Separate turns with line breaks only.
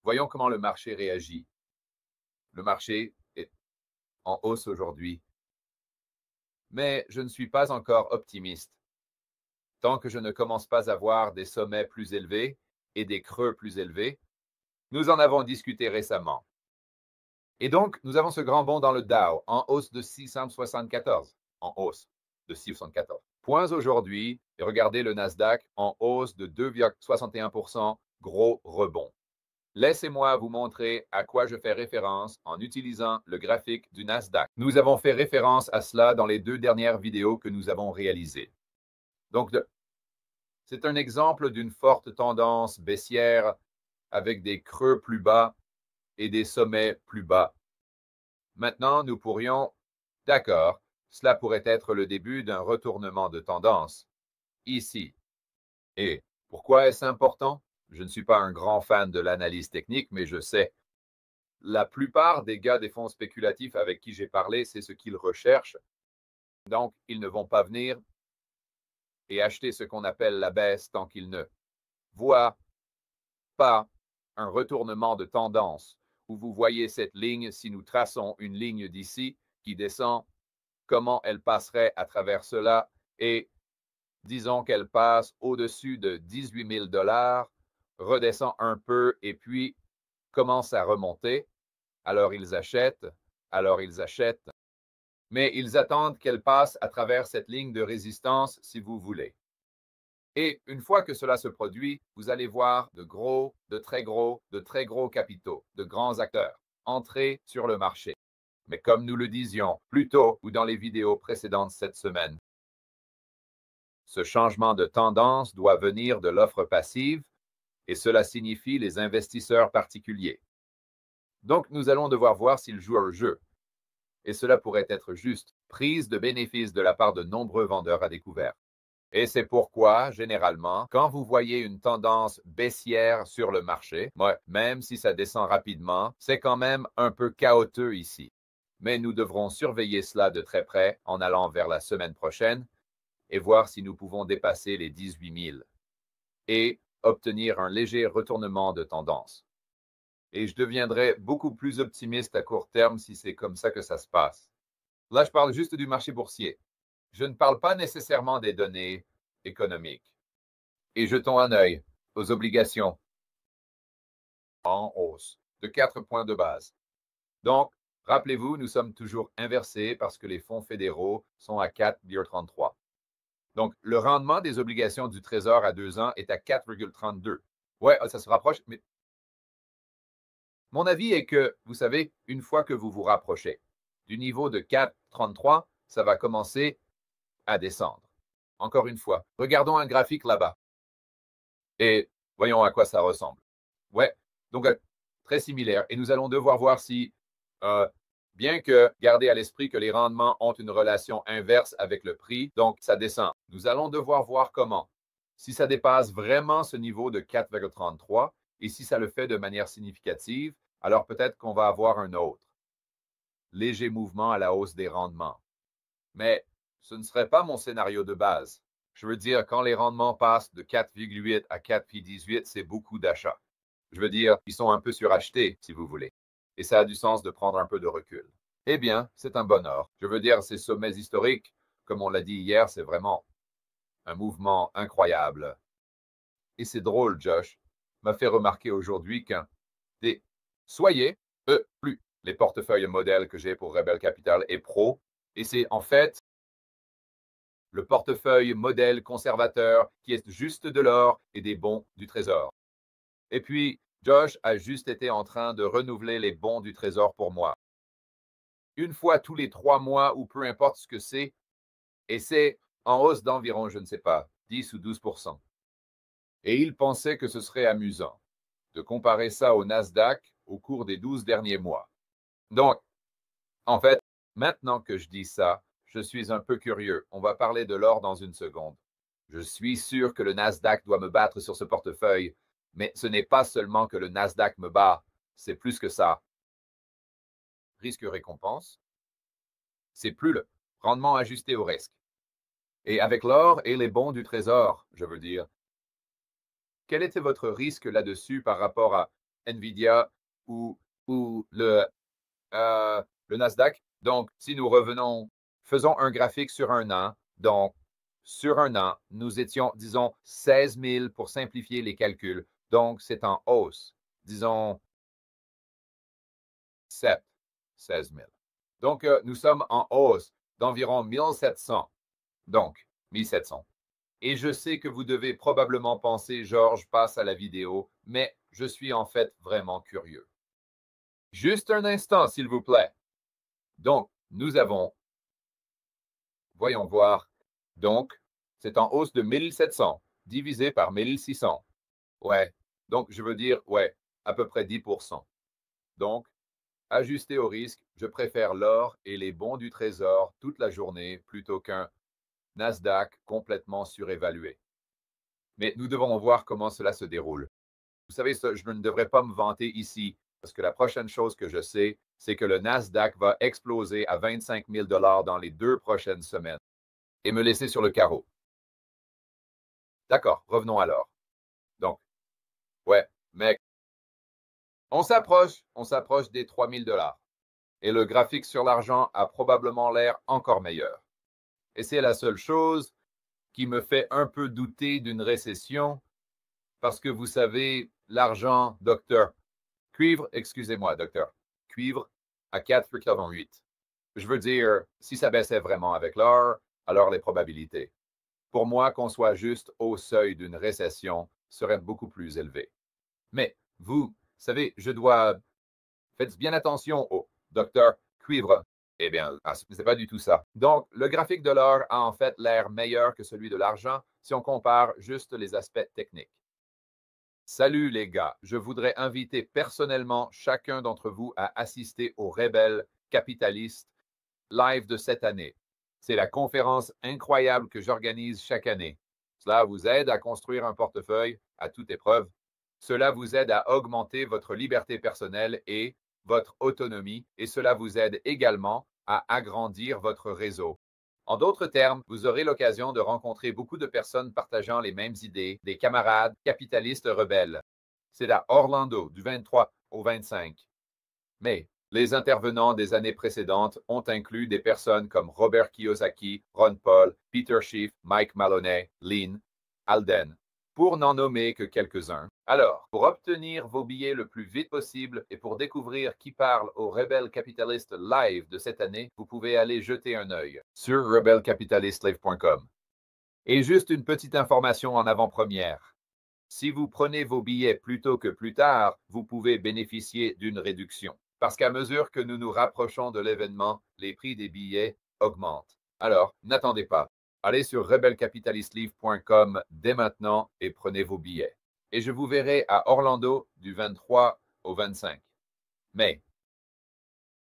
Voyons comment le marché réagit. Le marché est en hausse aujourd'hui, mais je ne suis pas encore optimiste. Tant que je ne commence pas à voir des sommets plus élevés et des creux plus élevés, nous en avons discuté récemment. Et donc, nous avons ce grand bond dans le Dow en hausse de 674, en hausse de 674 points aujourd'hui. Et regardez le Nasdaq en hausse de 2,61%, gros rebond. Laissez-moi vous montrer à quoi je fais référence en utilisant le graphique du Nasdaq. Nous avons fait référence à cela dans les 2 dernières vidéos que nous avons réalisées. Donc, c'est un exemple d'une forte tendance baissière avec des creux plus bas et des sommets plus bas. Maintenant, nous pourrions, d'accord, cela pourrait être le début d'un retournement de tendance, ici. Et pourquoi est-ce important? Je ne suis pas un grand fan de l'analyse technique, mais je sais. La plupart des gars des fonds spéculatifs avec qui j'ai parlé, c'est ce qu'ils recherchent. Donc, ils ne vont pas venir et acheter ce qu'on appelle la baisse tant qu'ils ne voient pas un retournement de tendance où vous voyez cette ligne, si nous traçons une ligne d'ici qui descend, comment elle passerait à travers cela et disons qu'elle passe au-dessus de 18 000 $, redescend un peu et puis commence à remonter. Alors ils achètent, mais ils attendent qu'elle passe à travers cette ligne de résistance si vous voulez. Et une fois que cela se produit, vous allez voir de très gros capitaux, de grands acteurs entrer sur le marché. Mais comme nous le disions plus tôt ou dans les vidéos précédentes cette semaine, ce changement de tendance doit venir de l'offre passive et cela signifie les investisseurs particuliers. Donc, nous allons devoir voir s'ils jouent au jeu. Et cela pourrait être juste prise de bénéfices de la part de nombreux vendeurs à découvert. Et c'est pourquoi, généralement, quand vous voyez une tendance baissière sur le marché, même si ça descend rapidement, c'est quand même un peu chaotique ici. Mais nous devrons surveiller cela de très près en allant vers la semaine prochaine et voir si nous pouvons dépasser les 18 000 et obtenir un léger retournement de tendance. Et je deviendrai beaucoup plus optimiste à court terme si c'est comme ça que ça se passe. Là, je parle juste du marché boursier. Je ne parle pas nécessairement des données économiques. Et jetons un œil aux obligations en hausse de 4 points de base. Donc, rappelez-vous, nous sommes toujours inversés parce que les fonds fédéraux sont à 4,33. Donc, le rendement des obligations du Trésor à 2 ans est à 4,32. Ouais, ça se rapproche, mais mon avis est que, vous savez, une fois que vous vous rapprochez du niveau de 4,33, ça va commencer à descendre. Encore une fois, regardons un graphique là-bas et voyons à quoi ça ressemble. Ouais, donc très similaire. Et nous allons devoir voir si, bien que garder à l'esprit que les rendements ont une relation inverse avec le prix, donc ça descend. Nous allons devoir voir comment. Si ça dépasse vraiment ce niveau de 4,33 et si ça le fait de manière significative, alors peut-être qu'on va avoir un autre léger mouvement à la hausse des rendements. Mais ce ne serait pas mon scénario de base. Je veux dire, quand les rendements passent de 4,8 à 4,18, c'est beaucoup d'achats. Je veux dire, ils sont un peu surachetés, si vous voulez. Et ça a du sens de prendre un peu de recul. Eh bien, c'est un bon ordre. Je veux dire, ces sommets historiques, comme on l'a dit hier, c'est vraiment un mouvement incroyable. Et c'est drôle, Josh m'a fait remarquer aujourd'hui qu'un des soyez, plus les portefeuilles modèles que j'ai pour Rebel Capital et Pro, et c'est en fait le portefeuille modèle conservateur qui est juste de l'or et des bons du Trésor. Et puis, Josh a juste été en train de renouveler les bons du Trésor pour moi. Une fois tous les 3 mois ou peu importe ce que c'est, et c'est en hausse d'environ, je ne sais pas, 10 ou 12%. Et il pensait que ce serait amusant de comparer ça au Nasdaq au cours des 12 derniers mois. Donc, en fait, maintenant que je dis ça, je suis un peu curieux. On va parler de l'or dans une seconde. Je suis sûr que le Nasdaq doit me battre sur ce portefeuille, mais ce n'est pas seulement que le Nasdaq me bat, c'est plus que ça. Risque-récompense, c'est plus le rendement ajusté au risque. Et avec l'or et les bons du Trésor, je veux dire, quel était votre risque là-dessus par rapport à Nvidia ou, le Nasdaq. Donc, si nous revenons, faisons un graphique sur un an. Donc, sur un an, nous étions, disons, 16 000 pour simplifier les calculs. Donc, c'est en hausse. Disons, 16 000. Donc, nous sommes en hausse d'environ 1700. Donc, 1700. Et je sais que vous devez probablement penser, Georges, passe à la vidéo, mais je suis en fait vraiment curieux. Juste un instant, s'il vous plaît. Donc, nous avons, voyons voir, donc, c'est en hausse de 1700 divisé par 1600. Ouais, donc je veux dire, ouais, à peu près 10%. Donc, ajusté au risque, je préfère l'or et les bons du trésor toute la journée plutôt qu'un Nasdaq complètement surévalué. Mais nous devons voir comment cela se déroule. Vous savez, je ne devrais pas me vanter ici, parce que la prochaine chose que je sais, c'est que le Nasdaq va exploser à 25 000 dans les 2 prochaines semaines et me laisser sur le carreau. D'accord, revenons alors. Donc, ouais, mec, on s'approche des 3 000 et le graphique sur l'argent a probablement l'air encore meilleur. Et c'est la seule chose qui me fait un peu douter d'une récession, parce que vous savez, l'argent, docteur, cuivre, excusez-moi, docteur, cuivre à 4,8. Je veux dire, si ça baissait vraiment avec l'or, alors les probabilités, pour moi, qu'on soit juste au seuil d'une récession, seraient beaucoup plus élevées. Mais vous savez, faites bien attention au docteur cuivre. Eh bien, ce n'est pas du tout ça. Donc, le graphique de l'or a en fait l'air meilleur que celui de l'argent si on compare juste les aspects techniques. Salut les gars, je voudrais inviter personnellement chacun d'entre vous à assister au Rebelle Capitaliste Live de cette année. C'est la conférence incroyable que j'organise chaque année. Cela vous aide à construire un portefeuille à toute épreuve. Cela vous aide à augmenter votre liberté personnelle et votre autonomie, et cela vous aide également à agrandir votre réseau. En d'autres termes, vous aurez l'occasion de rencontrer beaucoup de personnes partageant les mêmes idées, des camarades capitalistes rebelles. C'est à Orlando du 23 au 25 mai. Les intervenants des années précédentes ont inclus des personnes comme Robert Kiyosaki, Ron Paul, Peter Schiff, Mike Maloney, Lynn, Alden, pour n'en nommer que quelques-uns. Alors, pour obtenir vos billets le plus vite possible et pour découvrir qui parle au Rebelle Capitalist Live de cette année, vous pouvez aller jeter un œil sur rebelcapitalistlive.com. Et juste une petite information en avant-première. Si vous prenez vos billets plus tôt que plus tard, vous pouvez bénéficier d'une réduction. Parce qu'à mesure que nous nous rapprochons de l'événement, les prix des billets augmentent. Alors, n'attendez pas. Allez sur rebelcapitalistlive.com dès maintenant et prenez vos billets. Et je vous verrai à Orlando du 23 au 25 mai.